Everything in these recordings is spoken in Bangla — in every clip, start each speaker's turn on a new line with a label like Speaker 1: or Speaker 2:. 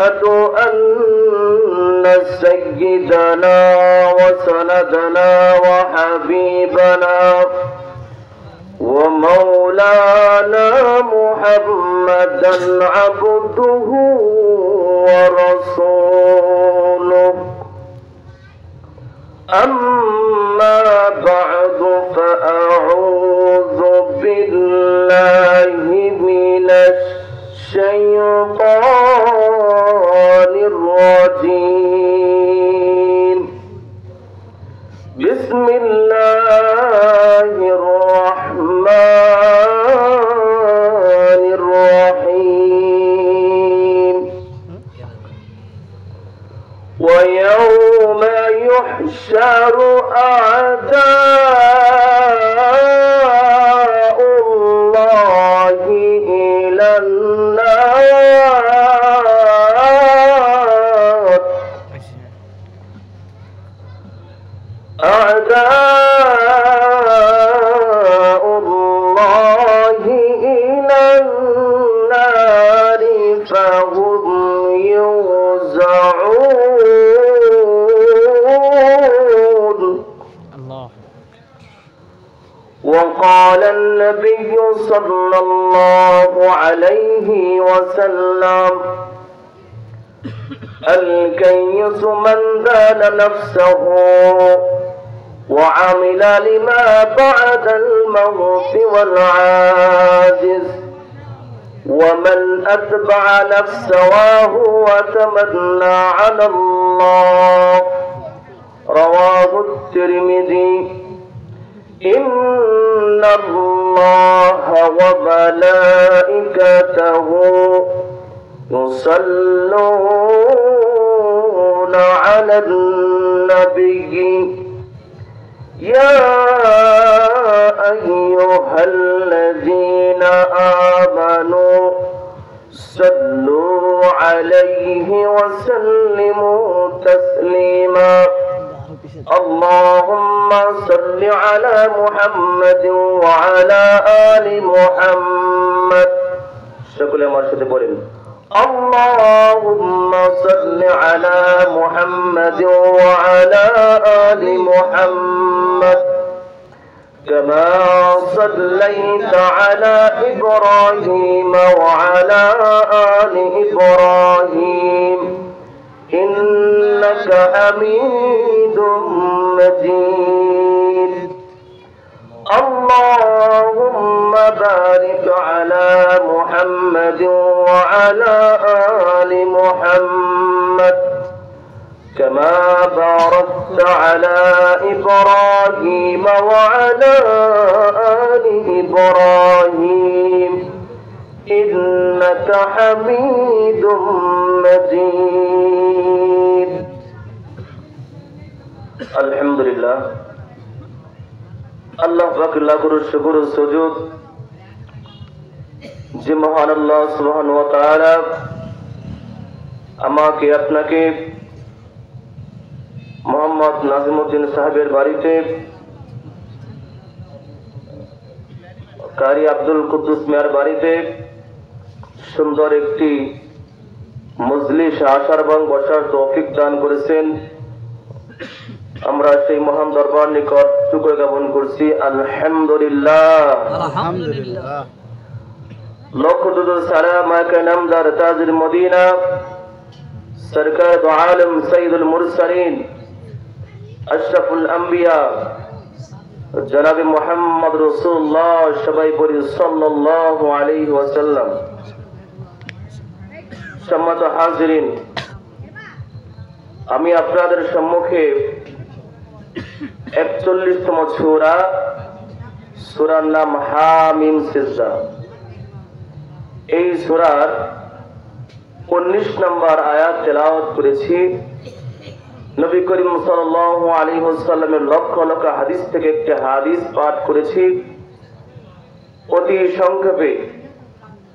Speaker 1: وأشهد أن سيدنا وسندنا وحبيبنا ومولانا محمدا عبده ورسوله. أما بعد فأعوذ بالله من الشيطان الرجيم. بسم الله الرحمن الرحيم. ويوم يحشر أعداء الله إلى النار. أعداء الله إلى النار فهم يوزعون. وقال النبي صلى الله عليه وسلم: الكيس من دان نفسه وعمل لما بعد الموت، والعاجز ومن أتبع نفسه وتمنى على الله. رواه الترمذي. إن الله وملائكته يصلون على النبي يا أيها الذين آمنوا صلوا عليه وسلموا تسليما. اللهم صل على محمد وعلى آل محمد. সকলে আমার সাথে পড়েন: اللهم صل على محمد وعلى آل محمد كما صليت على إبراهيم وعلى آل إبراهيم إنك حميد مجيد. اللهم بارك على محمد وعلى آل محمد كما باركت على إبراهيم وعلى آل إبراهيم إنك حميد مجيد. الحمد لله. আল্লাহ পাক লাখো শুকর ও সুজুদ যে মহান আল্লাহ সুবহানাহু ওয়া তাআলা আমাকে আপনাকে মোহাম্মদ নাজিমউদ্দিন সাহেবের বাড়িতে কারি আব্দুল কুদ্দুস মিয়ার বাড়িতে সুন্দর একটি মজলিস আসার এবং বসার তৌফিক দান করেছেন। আমরা সেই মহান দরবার নিকট শুকর জ্ঞাপন করছি আলহামদুলিল্লাহ।
Speaker 2: আলহামদুলিল্লাহ।
Speaker 1: লক্ষ দুরূদ সালাম আকা নামদার তাজির মদিনা সরকার দু আলম সৈয়দুল মুরসালিন আশরাফুল আম্বিয়া জনাবে মুহাম্মদ রাসূলুল্লাহ সবাই বলি সাল্লাল্লাহু আলাইহি ওয়াসাল্লাম। সম্মানিত হাজিরিন, আমি আপনাদের সম্মুখে 41তম সূরার নাম হামিম সিজদা। এই সূরার 19 নম্বর আয়াত তেলাওয়াত করেছি। নবী করিম সাল্লাল্লাহু আলাইহি ওয়াসাল্লামের লক্ষ লক্ষ হাদিস থেকে একটি হাদিস পাঠ করেছি। অতি সংক্ষেপে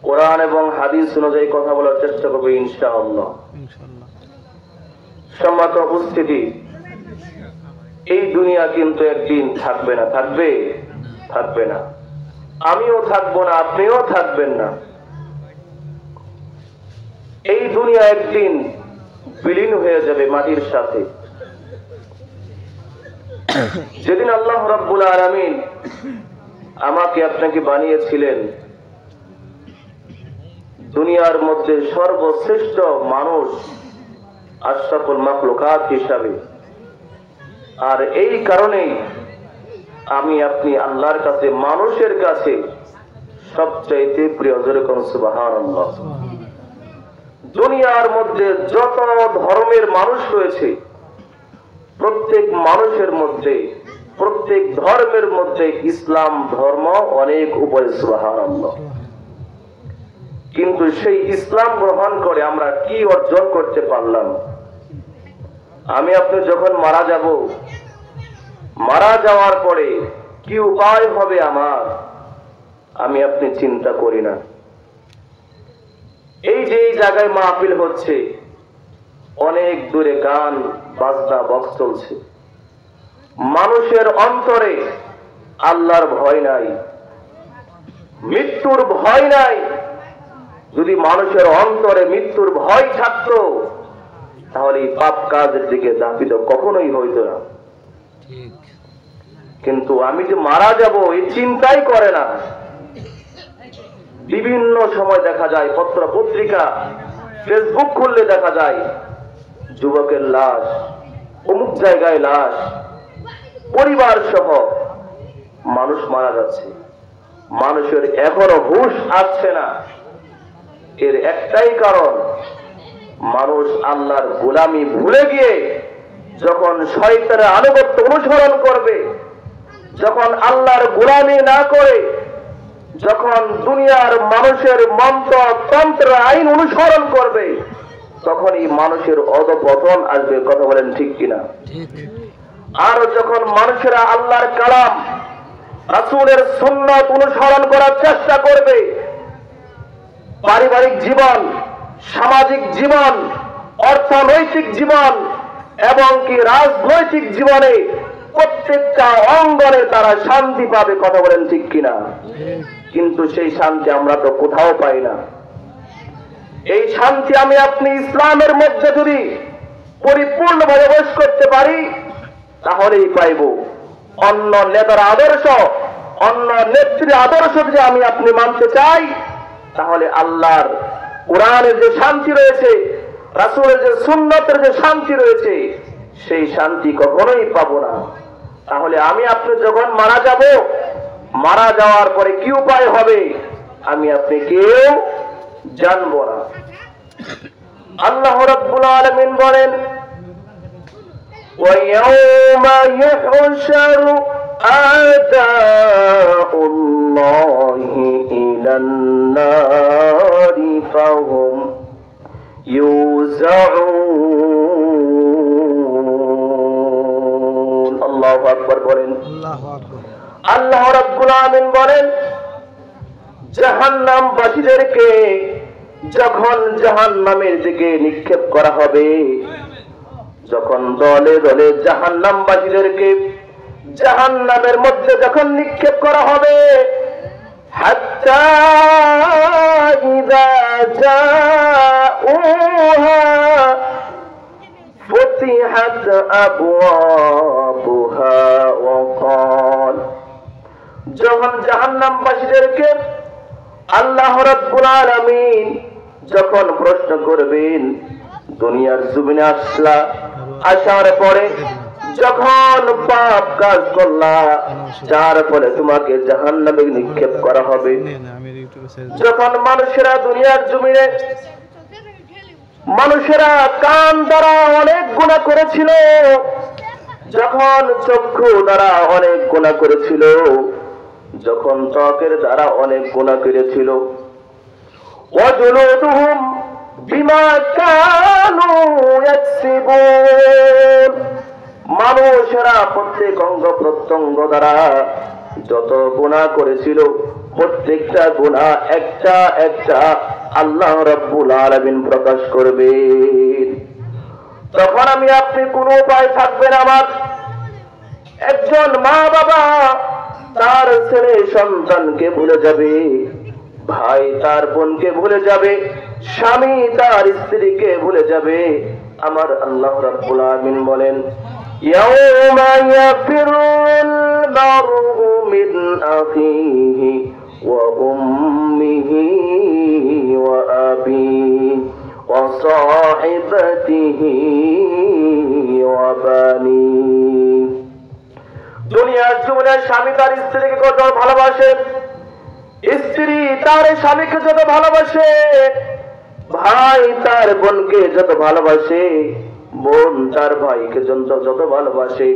Speaker 1: কোরআন এবং হাদিস অনুযায়ী কথা বলার চেষ্টা করব ইনশাআল্লাহ। সম্মানিত উপস্থিতি, এই দুনিয়া কিন্তু একদিন থাকবে না। থাকবে? থাকবে না। আমিও থাকবো না, আপনিও থাকবেন না। এই দুনিয়া একদিন বিলীন হয়ে যাবে মাটির সাথে। যেদিন আল্লাহ রাব্বুল আলামিন আমাকে আপনাকে বানিয়েছিলেন দুনিয়ার মধ্যে সর্বশ্রেষ্ঠ মানুষ, আশরাফুল মাখলুকাত হিসাবে, আর এই কারণেই আমি আপনি আল্লাহর কাছে, মানুষের কাছে সবচাইতে প্রিয়। যেরকম সুবহানাল্লাহ। দুনিয়ার মধ্যে যত ধর্মের মানুষ রয়েছে, প্রত্যেক মানুষের মধ্যে, প্রত্যেক ধর্মের মধ্যে ইসলাম ধর্ম অনেক উপরে, সুবহানাল্লাহ। কিন্তু সেই ইসলাম গ্রহণ করে আমরা কি অর্জন করতে পারলাম? আমি আপনি যখন মারা যাব, মারা যাওয়ার পরে কি উপায় হবে আমার, আমি আপনি চিন্তা করি না। এই যে এই জায়গায় মাহফিল হচ্ছে, অনেক দূরে গান বাজনা বক্স চলছে, মানুষের অন্তরে আল্লাহর ভয় নাই, মৃত্যুর ভয় নাই। যদি মানুষের অন্তরে মৃত্যুর ভয় থাকতো তাহলে এই পাপ কাজের দিকে ধাবিত কখনোই হইতো না। কিন্তু আমি যে মারা যাব এই চিন্তাই করে না। বিভিন্ন সময় দেখা যায়, পত্র পত্রিকা ফেসবুক খুললে দেখা যায় যুবকের লাশ, অমুক জায়গায় লাশ, পরিবার সহ মানুষ মারা যাচ্ছে। মানুষের এখনো হুঁশ আসছে না। এর একটাই কারণ, মানুষ আল্লাহর গোলামি ভুলে গিয়ে যখন শয়তানের আনুগত্য অনুসরণ করবে, যখন আল্লাহর গোলামি না করে, যখন দুনিয়ার মানুষের মন্ত্র তন্ত্র আইন অনুসরণ করবে, তখনই মানুষের অধঃপতন আসবে। কথা বলেন ঠিক কিনা? আর যখন মানুষেরা আল্লাহর কালাম, রাসূলের সুন্নাত অনুসরণ করার চেষ্টা করবে, পারিবারিক জীবন, সামাজিক জীবন, অর্থনৈতিক জীবন এবং কি রাজনৈতিক জীবনে প্রত্যেকটা অঙ্গনে তারা শান্তি পাবে। কথা বলেন ঠিক কিনা? কিন্তু সেই শান্তি আমরা তো কোথাও পাই না। এই শান্তি আমি আপনি ইসলামের মধ্যে যদি পরিপূর্ণভাবে বস করতে পারি তাহলেই পাইব। অন্য নেতার আদর্শ, অন্য নেত্রীর আদর্শ যদি আমি আপনি মানতে চাই, তাহলে আল্লাহর কোরআনের যে শান্তি রয়েছে, রাসূলের যে সুন্নতের যে শান্তি রয়েছে, সেই শান্তি কখনোই পাবো না। তাহলে আমি আপনি যখন মারা যাব, মারা যাওয়ার পরে কি উপায় হবে আমি আপনি কেউ জানবো না। আল্লাহ রাব্বুল আলামিন বলেন, وَيَوْمَ يُحْشَرُ أَعْدَاءُ اللَّهِ إِلَى النَّارِ فَهُمْ يُوزَعُونَ। আল্লাহু আকবার বলেন। আল্লাহ রাব্বুল আলামিন বলেন, জাহান্নামবাসীদেরকে যখন জাহান্নামের দিকে নিক্ষেপ করা হবে, যখন দলে দলে জাহান্নামবাসীদেরকে জাহান্নামের মধ্যে যখন নিক্ষেপ করা হবে, হাত্তা ইযা জাউহা ফুতিহাত আবওয়াবুহা ওয়া ক্বাল, যখন জাহান্নামবাসীদেরকে আল্লাহ রাব্বুল আলামিন যখন প্রশ্ন করবেন, দুনিয়ার জমিনে আসলা, আসার পরে যখন পাপ কাজ করলা, যার ফলে তোমাকে জাহান্নামে নিক্ষেপ করা হবে। যখন মানুষেরা দুনিয়ার জমিনে, মানুষেরা কান দ্বারা অনেক গুনাহ করেছিল, যখন চক্ষু দ্বারা অনেক গুনাহ করেছিল, যখন ত্বকের দ্বারা অনেক গুনাহ করেছিল, ওয়াজুলুদুহুম বিমা কানু ইয়াকসিবুন, মানুষেরা প্রত্যেক অঙ্গ প্রত্যঙ্গ দ্বারা যত গুনাহ করেছিল, প্রত্যেকটা গুনাহ একটা একটা আল্লাহ রাব্বুল আলামিন প্রকাশ করবেন। তখন আমি আপনি কোনো উপায় থাকবে না। আমার একজন মা বাবা তার ছেলে সন্তানকে ভুলে যাবে, ভাই তার বোনকে ভুলে যাবে, স্বামী তার স্ত্রীকে ভুলে যাবে। আমার আল্লাহ রাব্বুল আলামিন বলেন, ইয়াউমা ইয়াফিরুল মারউ মিন আখিহি ওয়া উম্মিহি ওয়া আবিহি ওয়া সাহিবাতিহি ওয়া বানিহি। দুনিয়ার জীবনে স্বামী তার স্ত্রীকে কত ভালোবাসে, স্ত্রী তার স্বামীকে যত ভালোবাসে, ভাই তার বোনকে যত ভালোবাসে, বোন তার ভাইকে যত ভালোবাসে,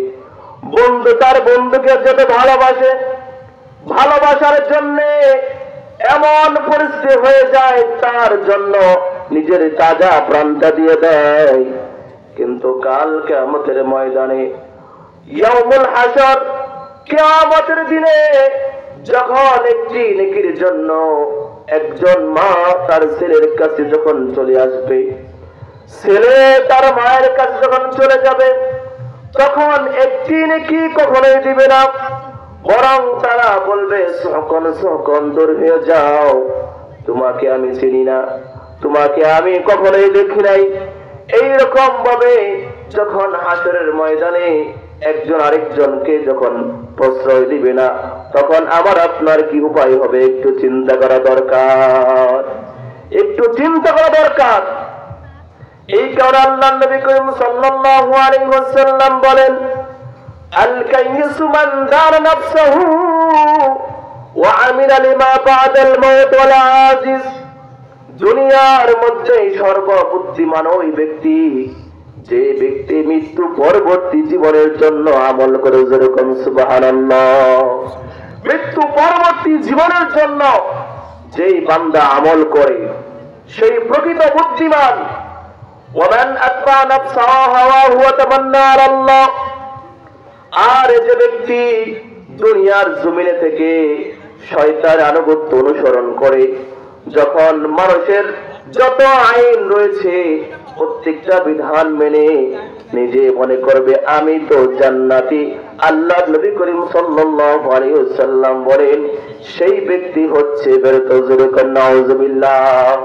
Speaker 1: বন্ধু তার বন্ধুকে যত ভালোবাসে, ভালোবাসার জন্য এমন পরিস্থিতি হয়ে যায় তার জন্য নিজের তাজা প্রাণটা দিয়ে দেয়। কিন্তু কাল কিয়ামতের ময়দানে, ইয়াউমুল হাসর, কিয়ামতের দিনে যখন একটি নেকির জন্য একজন মা তার ছেলের কাছে যখন চলে আসবে, ছেলে তার মায়ের কাছে যখন চলে যাবে, তখন একটি নেকি কখনোই দিবে না, বরং তারা বলবে, সকন দূর হয়ে যাও, তোমাকে আমি চিনি না, তোমাকে আমি কখনোই দেখি নাই। এইরকম ভাবে যখন হাসরের ময়দানে একজন আরেকজনকে যখন প্রশ্রয় দিবে না, তখন আমার আপনার কি উপায় হবে একটু চিন্তা করা দরকার, একটু চিন্তা করা দরকার। এই কারণে আল্লাহর নবী করিম সাল্লাল্লাহু আলাইহি ওয়াসাল্লাম বলেন, আল কাইয়িসু মান দারা নাফসাহু ওয়া আমিলা লিমা বাদাল মাউত ওয়াল আজিজ। দুনিয়ার মধ্যে সর্ববুদ্ধিমান ওই ব্যক্তি, যে ব্যক্তি মৃত্যু পরবর্তী জীবনের জন্য আমল করে। যেরকম সুবহানাল্লাহ, মৃত্যু পরবর্তী জীবনের জন্য যেই বান্দা আমল করে সেই প্রকৃত বুদ্ধিমান। ওয়ামান আতবা নাফসাহু হাওয়াহু ওয়া তামান্না আলাল্লাহ। আর যে ব্যক্তি দুনিয়ার জমিনে থেকে শয়তানের আনুগত্য অনুসরণ করে, যখন মানুষের যত আইন রয়েছে প্রত্যেকটা বিধান মেনে নিজে মনে করবে আমি তো জান্নাতি, আল্লাহর নবী করিম সাল্লাল্লাহু আলাইহি ওয়াসাল্লাম বলেন, সেই ব্যক্তি হচ্ছে বেরতজুরুকান নাউযুবিল্লাহ।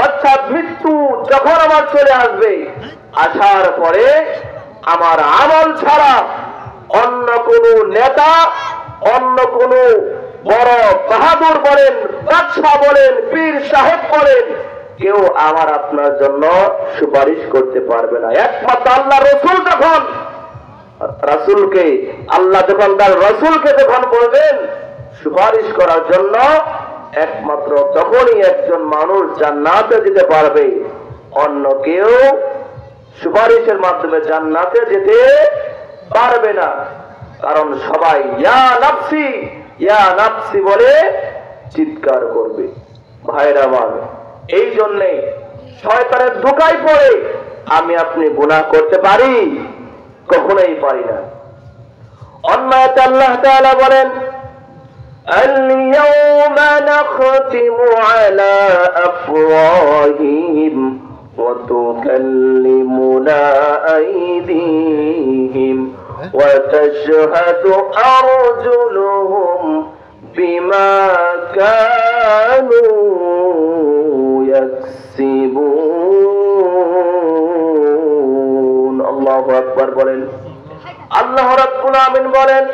Speaker 1: অর্থাৎ মৃত্যু যখন আমার চলে আসবে, আসার পরে আমার আমল ছাড়া অন্য কোন নেতা, অন্য কোন বড় বাহাদুর বলেন, বাদশা বলেন, পীর সাহেব বলেন, কেউ আমার আপনার জন্য সুপারিশ করতে পারবে না। একমাত্র আল্লাহ রসুল যখন আল্লাহ যখন তার রসুলকে যখন বলবেন সুপারিশ করার জন্য, একমাত্র তখনই একজন মানুষ জান্নাতে যেতে পারবে, অন্য কেউ সুপারিশের মাধ্যমে জান্নাতে যেতে পারবে না। কারণ সবাই ইয়া নাফসি ইয়া নাফসি বলে চিৎকার করবে। ভাইরা আমার, এই জন্যে শয়তানের ধোঁকায় পড়ে আমি আপনি গুনাহ করতে পারি? কখনোই পারি না। অন্য আয়াতে আল্লাহ তাআলা বলেন, اليوم نختم على أفواههم وتكلمنا أيديهم وتشهد أرجلهم بما كانوا يكسبون। الله أكبر বলেন। আল্লাহ রাব্বুল আমিন বলেন,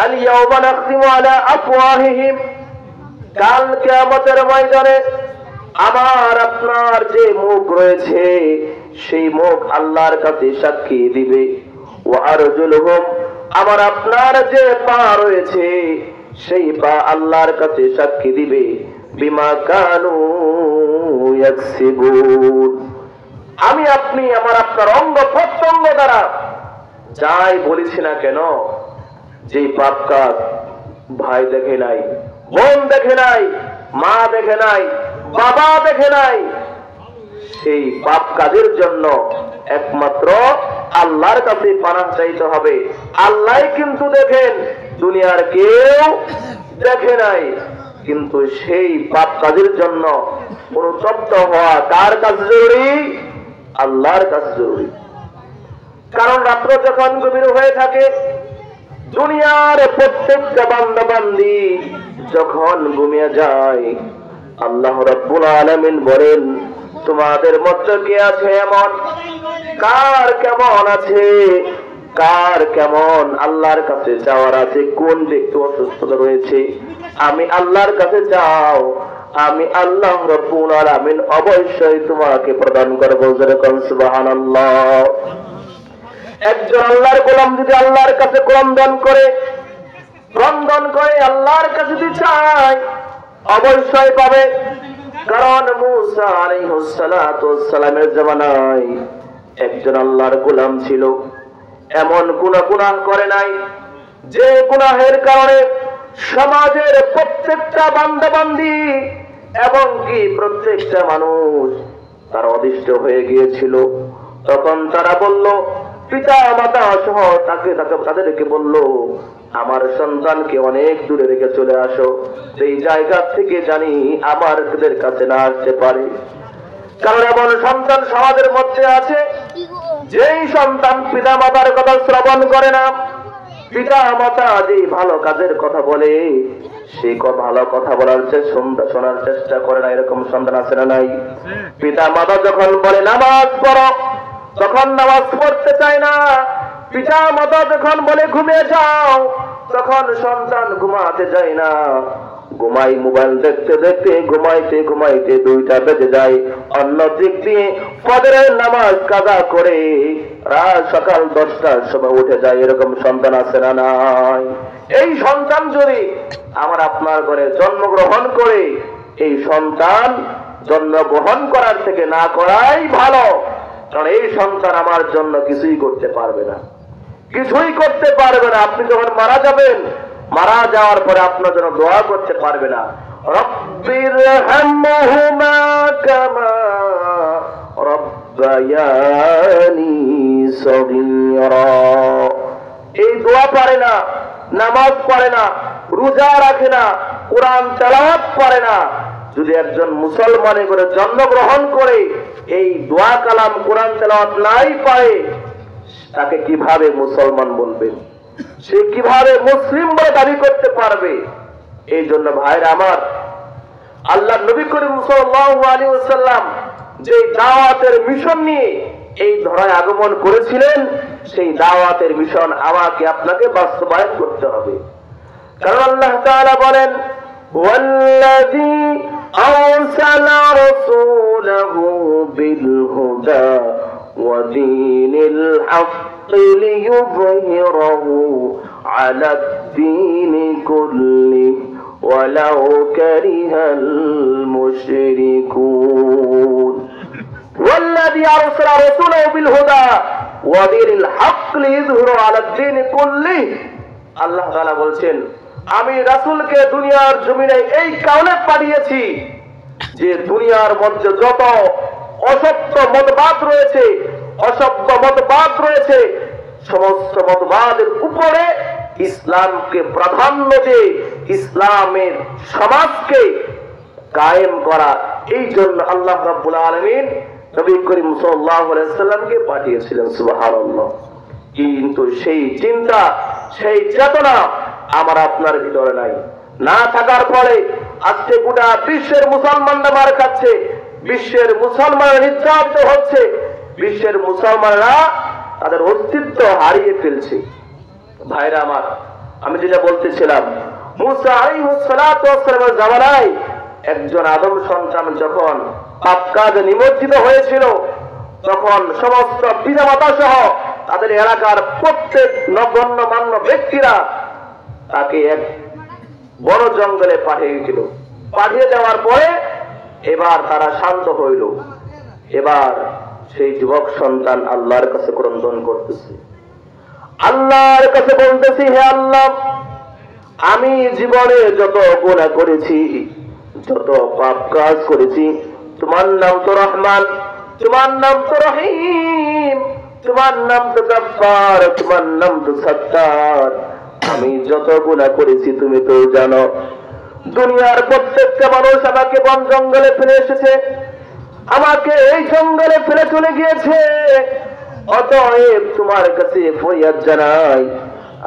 Speaker 1: আল-ইয়াওমা নাখতিমু আলা আফওয়াহিহিম, কাল কিয়ামতের ময়দানে আমার আপনার যে মুখ রয়েছে সেই মুখ আল্লাহর কাছে সাক্ষী দিবে। ওয়া আরজুলুহুম, আমার আপনার যে পা রয়েছে সেই পা আল্লাহর কাছে সাক্ষী দিবে। বিমা কানু ইয়াকসিবুন, আমি আপনি আমার আপনার অঙ্গ প্রত্যঙ্গ দ্বারা যাই বলেছি না কেন, যে পাপ কাজ ভাই দেখে নাই, বোন দেখে নাই, মা দেখে নাই, বাবা দেখে নাই, সেই পাপ কাজের জন্য একমাত্র আল্লাহর কাছে পানাহ চাইতে হবে। আল্লাহ কিন্তু দেখেন, দুনিয়ার কেউ দেখে নাই। কিন্তু সেই পাপ কাজের জন্য অনুতপ্ত হওয়া কার কাছে জরুরি? আল্লাহর কাছে জরুরি। কারণ রাত্র যখন গভীর হয়ে থাকে, দুনিয়ার প্রত্যেকটা বান্দা বান্দি যখন ঘুমিয়ে যায়, আল্লাহ রাব্বুল আলামিন বলেন, তোমাদের মধ্যে কে আছে এমন, কার কেমন আছে, কার কেমন আল্লাহর কাছে যাওয়ার আছে, কোন ব্যক্তি অসুস্থতা রয়েছে, আমি আল্লাহর কাছে যাও, আমি আল্লাহ রাব্বুল আলামিন অবশ্যই তোমাকে প্রদান করব। যেরকম সুবহানাল্লাহ। একজন আল্লাহর গোলাম যদি আল্লাহর কাছে ক্রন্দন করে আল্লাহর কাছে যদি চায়, অবশ্যই পাবে। কারণ মুসা আলাইহিস সালাতু ওয়াস সালামের জামানায় একজন আল্লাহর গোলাম ছিল, এমন গুনাহ করে নাই যে গুনাহের কারণে সমাজের প্রত্যেকটা বান্দাবান্দি এবং কি প্রত্যেকটা মানুষ তার অদৃষ্ট হয়ে গিয়েছিল। তখন তারা বলল, পিতা মাতা সহ তাদেরকে বলল, আমার সন্তানকে অনেক দূরে রেখে চলে আসো, সেই জায়গা থেকে জানি আমাদের কাছে না আসতে পারে। কারণ এমন সন্তান সমাজের মধ্যে আছে, যেই সন্তান পিতা মাতার কথা শ্রবণ করে না, পিতা মাতা যেই ভালো কাজের কথা বলে সেই ভালো কথা বলার শোনার চেষ্টা করে না, এরকম সন্তান আছে না নাই? পিতা মাতা যখন বলে নামাজ পড়ো, তখন নামাজ পড়তে চায় না। পিতা মাতা যখন বলে ঘুমিয়ে যাও, তখন সন্তান ঘুমাতে যায় না। ঘুমাই মোবাইল দেখতে দেখতে ঘুমাইতে 2টা বেজে যায়। অন্য দিক দিয়ে ফজরের নামাজ কাজা করে রাত সকাল 10টার সময় উঠে যায়, এরকম সন্তান আছে না নাই? এই সন্তান যদি আমার আপনার ঘরে জন্মগ্রহণ করে, এই সন্তান জন্মগ্রহণ করার থেকে না করাই ভালো। কারণ এই সন্তান আমার জন্য কিছুই করতে পারবে না। আপনি যখন মারা যাবেন, মারা যাওয়ার পরে আপনার জন্য দোয়া করতে পারবে না। রব্বিরহামহুমা কামা রব্বায়ানি সগীরা। এই দোয়া পারে না, নামাজ পড়ে না, রোজা রাখে না, কোরআন তেলাওয়াত করে না। যদি একজন মুসলমানের করে জন্মগ্রহণ করে এই দোয়া কালাম কোরআন তেলাওয়াত নাই পারে, তাকে কিভাবে মুসলমান বলবেন? সে কিভাবে মুসলিম বলে দাবি করতে পারবে? এই জন্য ভাইরা আমার, আল্লাহ নবী করিম সাল্লাল্লাহু আলাইহি ওয়াসাল্লাম যে দাওয়াতের মিশন নিয়ে এই ধরায় আগমন করেছিলেন, সেই দাওয়াতের মিশন আমাকে আপনাকে বাস্তবায়ন করতে হবে। কারণ আল্লাহ তাআলা বলেন, ওয়াল্লাযী আরসালা রাসূলাহু বিল হুদা ওয়া দীনিল হক লিইয়ুযহিরাহু আলাদ দীনি কুল্লিহি ওয়ালাউ কারিহাল মুশরিকুন। ওয়াল্লাযী আরসালা রাসূলাহু বিল হুদা ওয়া দীনিল হক লিইয়ুযহিরাহু আলাদ দীনি কুল্লিহি। আল্লাহ তাআলা বলছেন, আমি রাসূলকে দুনিয়ার জমিনে এই কারণে পাঠিয়েছি যে দুনিয়ার মধ্যে যত অসত্য মতবাদ রয়েছে, অসভ্য মতবাদ রয়েছে, সমস্ত মতবাদের উপরে ইসলামকে প্রাধান্য দিয়ে ইসলামের সমাজকে কায়েম করা। এই জন্য আল্লাহ রাব্বুল আলামিন নবী করিম সাল্লাল্লাহু আলাইহি সাল্লামকে পাঠিয়েছিলেন। সুবহানাল্লাহ। কিন্তু সেই চিন্তা, সেই চেতনা আমার আপনার ভিতরে নাই। না থাকার ফলে আজকে গোটা বিশ্বের মুসলমানরা মার খাচ্ছে, বিশ্বের মুসলমানরা নির্যাতিত হচ্ছে, বিশ্বের মুসলমানরা তাদের অস্তিত্ব হারিয়ে ফেলছে। ভাইরা আমার, আমি যেটা বলতেছিলাম, মুসা আলাইহিস সালাতু ওয়াস সালামের জামানায় একজন আদম সন্তান যখন পাপ কাজে নিমজ্জিত হয়েছিল, তখন সমস্ত পিতামাতা সহ তাদের এলাকার প্রত্যেক গণ্যমান্য ব্যক্তিরা তাকে এক বড় জঙ্গলে পাঠিয়েছিল। পাঠিয়ে দেওয়ার পরে এবার তারা শান্ত হইল। এবার সেই যুবক সন্তান আল্লাহর কাছে ক্রন্দন করতেছে, আল্লাহর কাছে বলতেছি, হে আল্লাহ, আমি জীবনে যত গুনাহ করেছি, যত পাপ কাজ করেছি, তোমার নাম তো রহমান, তোমার নাম তো রহিম, তোমার নাম তো গফফার, তোমার নাম তো সত্তার। আমি যত গুনাহ করেছি তুমি তো জানো। দুনিয়ার প্রত্যেকটা মানুষ আমাকে বন জঙ্গলে ফেলে এসেছে, আমাকে এই জঙ্গলে ফেলে চলে গিয়েছে। অতএব তোমার কাছে ফরিয়াদ জানাই,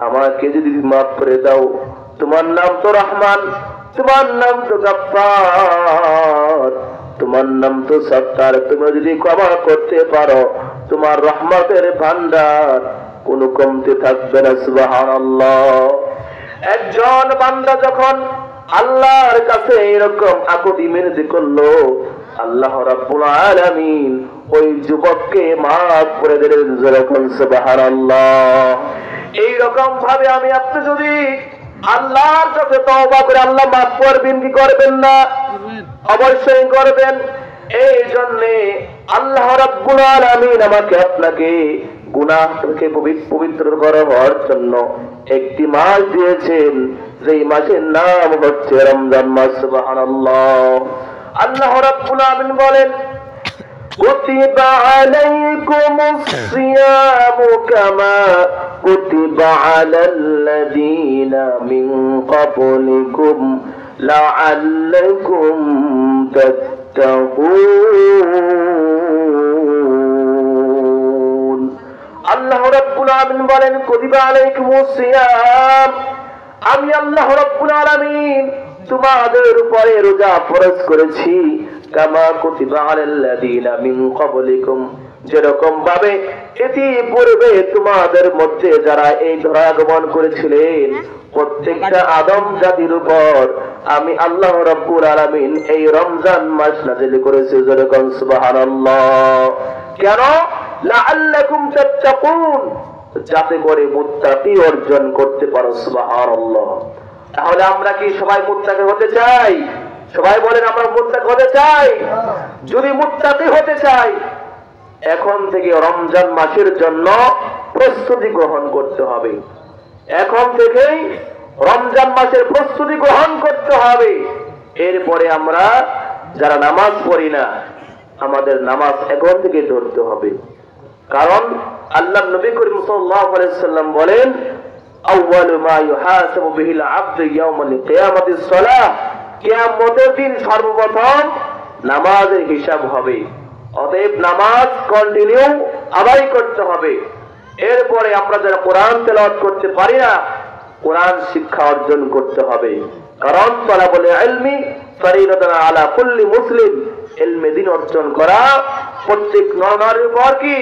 Speaker 1: আমাকে যদি মাফ করে দাও, তোমার নাম তো রহমান, তোমার নাম তো গফফার, তোমার নাম তো সত্তার। তুমি যদি ক্ষমা করতে পারো, তোমার রহমতের ভান্ডার কোনো কমতে থাকবে না। সুবহানাল্লাহ। একজন বান্দা যখন আল্লাহর কাছে এরকম আকুতি মিনতি করলো, আল্লাহ রাব্বুল আলামিন ওই যুবককে মাফ করে দিলেন। যেরকম সুবহানাল্লাহ। এইরকম ভাবে আমি আপনি যদি আল্লাহর কাছে তওবা করে, আল্লাহ মাফ করবেন কি করবেন না? অবশ্যই করবেন। এই জন্যে আল্লাহ রাব্বুল আলামিন আমাকে আপনাকে গুনাহ থেকে পবিত্র করার জন্য একটি মাস দিয়েছেন, যেই মাসের নাম হচ্ছে রমজান মাস। সুবহানাল্লাহ। আল্লাহ রাব্বুল আলামিন বলেন, কুতিবা আলাইকুমুস সিয়ামু কামা কুতিবা আলাল্লাযীনা মিন ক্বাবলিকুম লাআল্লাকুম তাত্তাকুন। আল্লাহ রাব্বুল আলামিন বলেন, কুতিবা আলাইকুমুস সিয়াম, আমি আল্লাহ রাব্বুল আলামিন তোমাদের উপরে রোজা ফরজ করেছি, কামা কুতিবা আলাল্লাযীনা মিন ক্বাবলিকুম, যেরকম ভাবে ইতিপূর্বে তোমাদের মধ্যে যারা এই ধরাগমন করেছিলেন প্রত্যেকটা আদম জাতির উপর আমি আল্লাহ রাব্বুল আলামিন এই রমজান মাস নাযিল করেছি। যেরকম সুবহানাল্লাহ। কেন? লাআল্লাকুম তাত্তাকুন, যাতে করে মুত্তাকি অর্জন করতে পারো। সুবহানাল্লাহ। তাহলে আমরা কি সবাই মুত্তাকি হতে চাই? সবাই বলেন আমরা মুত্তাকি হতে চাই। যদি মুত্তাকি হতে চাই, এখন থেকে রমজান মাসের জন্য প্রস্তুতি গ্রহণ করতে হবে। এখন থেকেই রমজান মাসের প্রস্তুতি গ্রহণ করতে হবে। এরপরে আমরা যারা নামাজ পড়ি না, আমাদের নামাজ এখন থেকে ধরতে হবে। কারণ আল্লাহ নবী করিম সাল্লাল্লাহু আলাইহি সাল্লাম বলেন, আউয়ালু মা ইউহাসাবু বিহিল আবদু ইয়াউমাল কিয়ামাতিস সালাহ, কিয়ামতের দিন সর্বপ্রথম নামাজের হিসাব হবে। অতএব নামাজ কন্টিনিউ আদায় করতে হবে। এরপরে আমরা যারা কোরআন তেলাওয়াত করতে পারি না, কোরআন শিক্ষা অর্জন করতে হবে। কারণ তালাবুল ইলমি ফরিদাতুন আলা কুল্লি মুসলিম, ইলমে দ্বীন অর্জন করা প্রত্যেক নর-নারীর উপর কি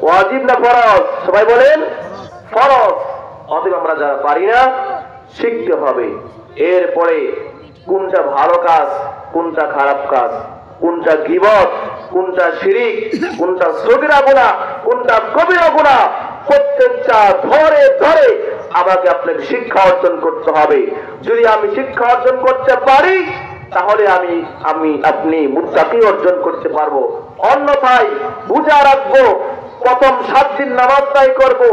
Speaker 1: ওয়াজিব না ফরজ? সবাই বলেন ফরজ। অতএব আমরা যারা পারি না, শিখতে হবে। এরপরে কোনটা ভালো কাজ, কোনটা খারাপ কাজ, কোনটা গীবত, কোনটা শিরিক, কোনটা সগীরা গুনাহ, কোনটা কবিরা গুনাহ, প্রত্যেকটা ধরে ধরে আমাকে আপনাকে শিক্ষা অর্জন করতে হবে। যদি আমি শিক্ষা অর্জন করতে পারি, তাহলে আপনি মুত্তাকি অর্জন করতে পারবো। অন্যথায় বুঝা রাখবো, প্রথম 7 দিন নামাজ আদায় করবো,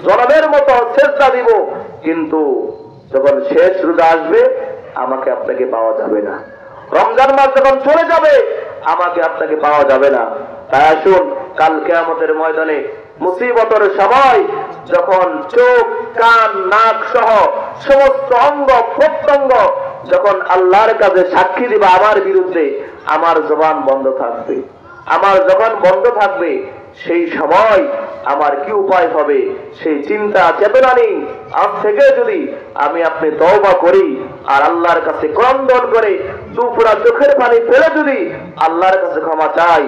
Speaker 1: জনমের মতো সেজদা দিব, কিন্তু যখন শেষ রোজা আসবে আমাকে আপনাকে পাওয়া যাবে না। রমজান মাস যখন চলে যাবে আমাকে আপনাকে পাওয়া যাবে না। তাই আসুন, কাল কিয়ামতের ময়দানে মুসিবতের সময় যখন চোখ, কান, নাক সহ সমস্ত অঙ্গ প্রত্যঙ্গ যখন আল্লাহর কাছে সাক্ষী দিবে আমার বিরুদ্ধে, আমার জবান বন্ধ থাকবে। আমার জবান বন্ধ থাকবে, সেই সময় আমার কি উপায় হবে সেই চিন্তা চেতনা নেই। আজ থেকে যদি আপনি তওবা করি আর আল্লাহর কাছে ক্রন্দন করে দুপুরা চোখের পানি ফেলে যদি আল্লাহর কাছে ক্ষমা চাই,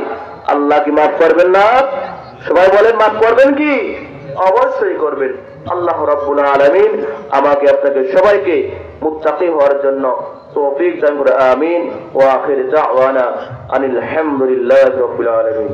Speaker 1: আল্লাহ কি মাফ করবেন না? সবাই বলেন মাফ করবেন কি? অবশ্যই করবেন। আল্লাহ রাব্বুল আলামিন আমাকে আপনাকে সবাইকে মুত্তাকি হওয়ার জন্য তৌফিক দান করে। আমিন। ওয়া আখির দাওয়ানা আনিল হামদুলিল্লাহি রাব্বিল আলামিন।